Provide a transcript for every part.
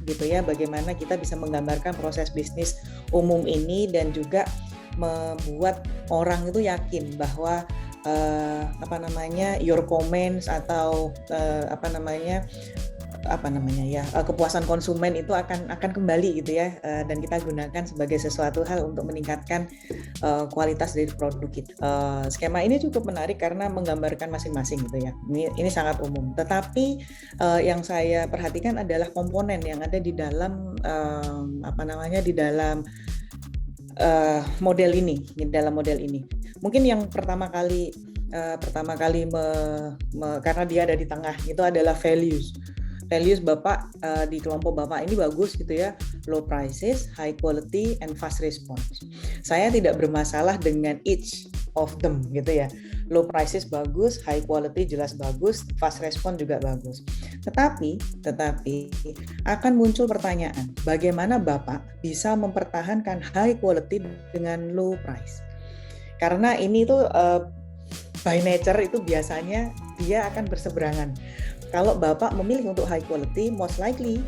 gitu ya, bagaimana kita bisa menggambarkan proses bisnis umum ini dan juga membuat orang itu yakin bahwa your comments atau kepuasan konsumen itu akan kembali gitu ya, dan kita gunakan sebagai sesuatu hal untuk meningkatkan kualitas dari produk kita. Skema ini cukup menarik karena menggambarkan masing-masing gitu ya. Ini sangat umum. Tetapi yang saya perhatikan adalah komponen yang ada di dalam di dalam model ini, Mungkin yang pertama kali karena dia ada di tengah itu adalah values. Bapak di kelompok Bapak ini bagus gitu ya, low prices, high quality, and fast response. Saya tidak bermasalah dengan each of them gitu ya. Low prices bagus, high quality jelas bagus, fast response juga bagus. Tetapi akan muncul pertanyaan, bagaimana Bapak bisa mempertahankan high quality dengan low price? Karena ini tuh by nature itu biasanya dia akan berseberangan. Kalau Bapak memilih untuk high quality, most likely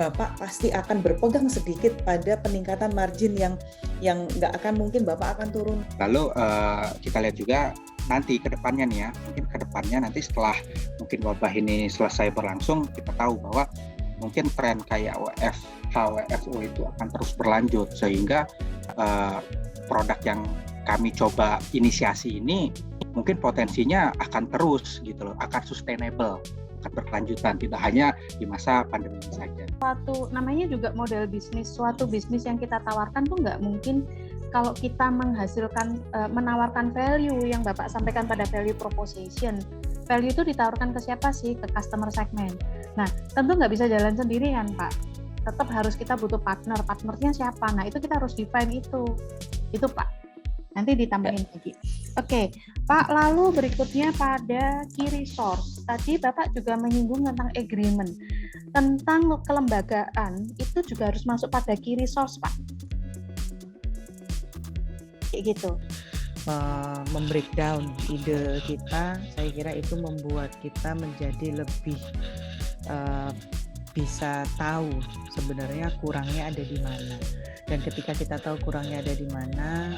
Bapak pasti akan berpegang sedikit pada peningkatan margin yang nggak akan mungkin Bapak akan turun. Lalu kita lihat juga nanti ke depannya nih ya, mungkin ke depannya nanti setelah mungkin wabah ini selesai berlangsung, kita tahu bahwa mungkin tren kayak WFH, WFO itu akan terus berlanjut, sehingga produk yang kami coba inisiasi ini mungkin potensinya akan terus gitu loh, akan sustainable, akan berkelanjutan, tidak hanya di masa pandemi ini saja. Namanya juga model bisnis, suatu bisnis yang kita tawarkan tuh nggak mungkin kalau kita menawarkan value yang Bapak sampaikan pada value proposition. Value itu ditawarkan ke siapa sih? Ke customer segment. Nah, tentu nggak bisa jalan sendiri kan Pak. Tetap harus kita butuh partnernya siapa? Nah, itu kita harus define itu Pak. Nanti ditambahin lagi. Oke, Pak, lalu berikutnya pada key resource. Tadi Bapak juga menyinggung tentang agreement. Tentang kelembagaan, itu juga harus masuk pada key resource, Pak. Kayak gitu. Membreakdown ide kita, saya kira itu membuat kita menjadi lebih bisa tahu sebenarnya kurangnya ada di mana. Dan ketika kita tahu kurangnya ada di mana,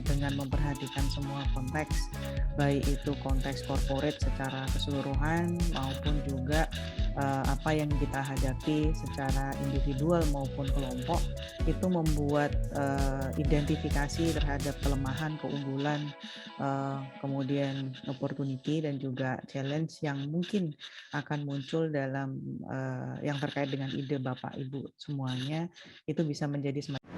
dengan memperhatikan semua konteks, baik itu konteks corporate secara keseluruhan maupun juga apa yang kita hadapi secara individual maupun kelompok, itu membuat identifikasi terhadap kelemahan, keunggulan, kemudian opportunity dan juga challenge yang mungkin akan muncul dalam yang terkait dengan ide Bapak Ibu semuanya, itu bisa menjadi semakin